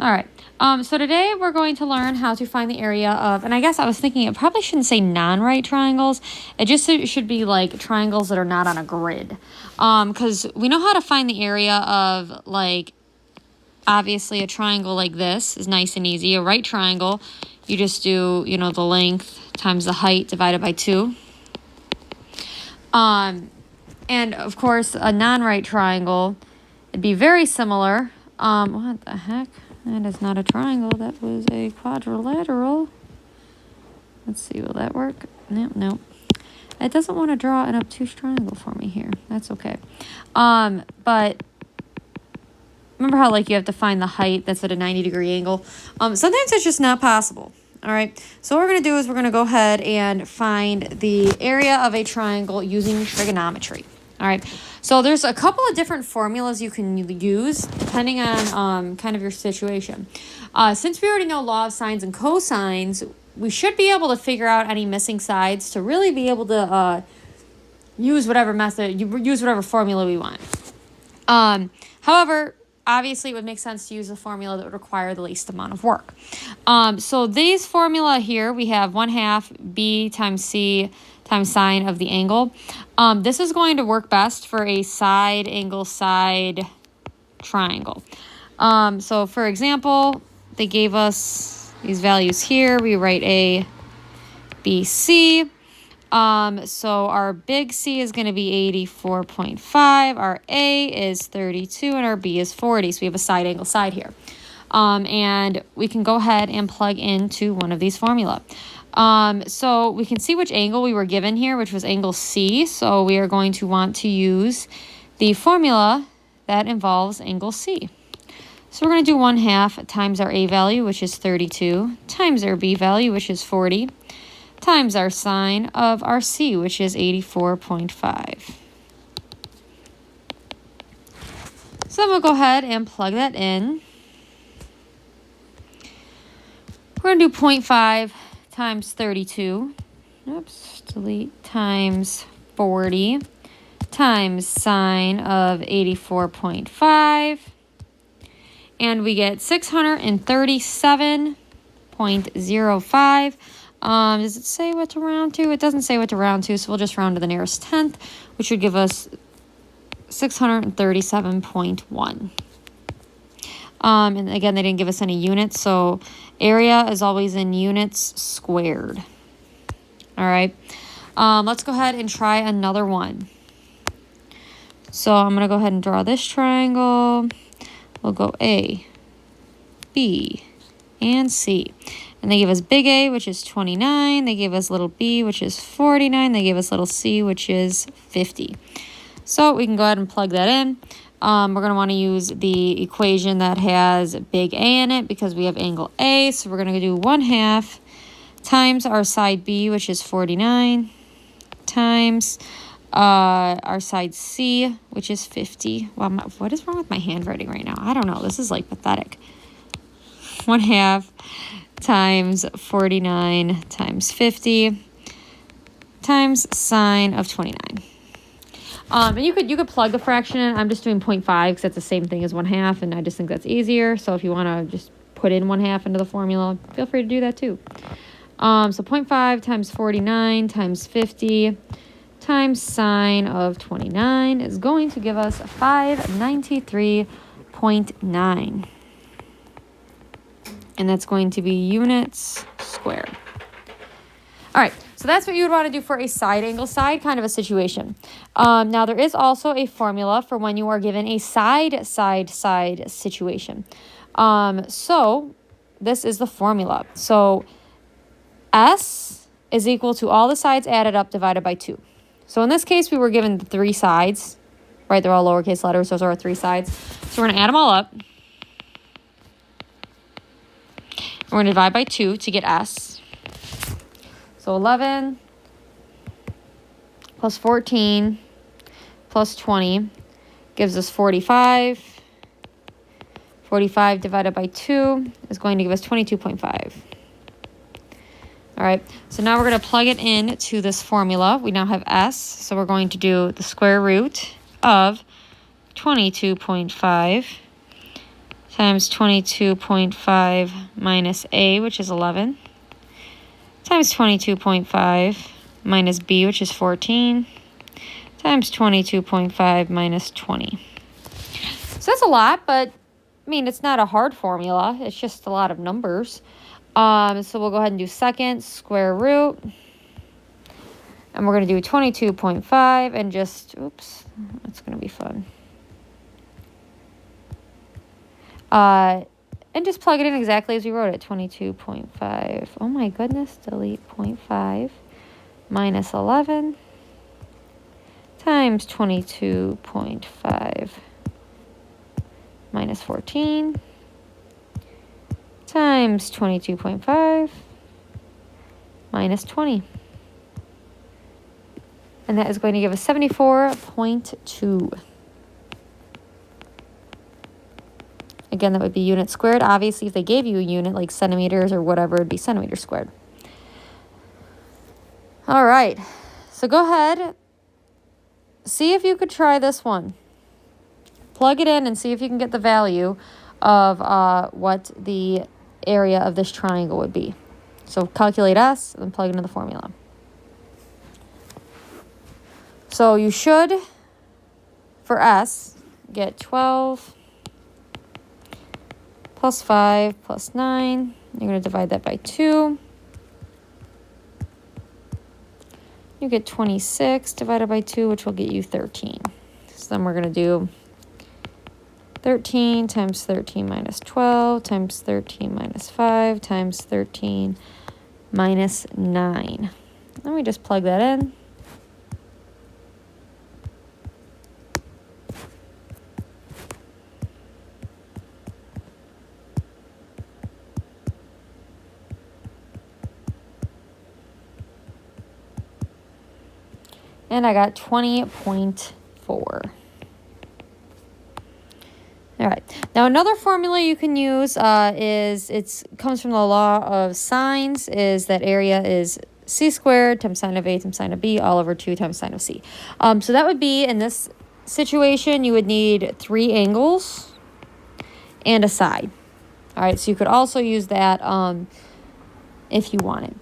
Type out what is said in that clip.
All right. So today we're going to learn how to find the area of, and I guess I was thinking it probably shouldn't say non-right triangles. It just should be like triangles that are not on a grid. Because we know how to find the area of, like, obviously a triangle like this is nice and easy. A right triangle, you just do, you know, the length times the height divided by 2. And of course, a non-right triangle, it'd be very similar. What the heck? That is not a triangle. That was a quadrilateral. Let's see, will that work? No. It doesn't want to draw an obtuse triangle for me here. That's okay. But remember how, like, you have to find the height that's at a 90-degree angle? Sometimes it's just not possible. All right. So what we're going to do is we're going to go ahead and find the area of a triangle using trigonometry. All right. So there's a couple of different formulas you can use depending on kind of your situation. Since we already know law of sines and cosines, we should be able to figure out any missing sides to really be able to use whatever formula we want. However, obviously it would make sense to use a formula that would require the least amount of work. So these formula here, we have 1/2 b times c times sine of the angle. This is going to work best for a side angle side triangle. So for example, they gave us these values here. We write a, b, c. So our big C is going to be 84.5, our A is 32, and our B is 40. So we have a side angle side here. And we can go ahead and plug into one of these formula. So we can see which angle we were given here, which was angle C. So we are going to want to use the formula that involves angle C. So we're going to do 1/2 times our A value, which is 32, times our B value, which is 40, times our sine of our C, which is 84.5. So then we'll go ahead and plug that in. We're going to do 0.5 times 32, times 40, times sine of 84.5, and we get 637.05. Does it say what to round to? It doesn't say what to round to, so we'll just round to the nearest tenth, which would give us 637.1. And again, they didn't give us any units, so area is always in units squared. All right. Let's go ahead and try another one. So I'm going to go ahead and draw this triangle. We'll go A, B, and C. And they give us big A, which is 29. They gave us little b, which is 49. They gave us little c, which is 50. So we can go ahead and plug that in. We're going to want to use the equation that has big A in it because we have angle A. So we're going to do 1/2 times our side B, which is 49, times our side C, which is 50. Well, what is wrong with my handwriting right now? I don't know. This is like pathetic. 1/2 times 49 times 50 times sine of 29. And you could plug the fraction in. I'm just doing 0.5 because that's the same thing as 1/2, and I just think that's easier. So if you want to just put in 1/2 into the formula, feel free to do that too. So 0.5 times 49 times 50 times sine of 29 is going to give us 593.9. And that's going to be units squared. All right, so that's what you would want to do for a side angle side kind of a situation. Now, there is also a formula for when you are given a side situation. So this is the formula. So S is equal to all the sides added up divided by 2. So in this case, we were given the 3 sides, right? They're all lowercase letters. Those are our 3 sides. So we're going to add them all up. We're going to divide by 2 to get S. So 11 plus 14 plus 20 gives us 45. 45 divided by 2 is going to give us 22.5. All right, so now we're going to plug it in to this formula. We now have S, so we're going to do the square root of 22.5 times 22.5 minus A, which is 11, times 22.5 minus B, which is 14, times 22.5 minus 20. So that's a lot, but I mean, it's not a hard formula. It's just a lot of numbers. So we'll go ahead and do second square root. And we're going to do 22.5 and just, oops, that's going to be fun. And just plug it in exactly as we wrote it, 22.5. Oh my goodness, delete 0.5 minus 11 times 22.5 minus 14 times 22.5 minus 20. And that is going to give us 74.2. Again, that would be unit squared. Obviously, if they gave you a unit like centimeters or whatever, it'd be centimeters squared. All right. So go ahead. See if you could try this one. Plug it in and see if you can get the value of what the area of this triangle would be. So calculate S and then plug it into the formula. So you should, for S, get 12 plus 5 plus 9. You're going to divide that by 2. You get 26 divided by 2, which will get you 13. So then we're going to do 13 times 13 minus 12 times 13 minus 5 times 13 minus 9. Let me just plug that in. And I got 20.4. All right. Now, another formula you can use comes from the law of sines, is that area is c squared times sine of A times sine of B all over 2 times sine of C. So that would be, in this situation, you would need 3 angles and a side. All right. So you could also use that if you wanted.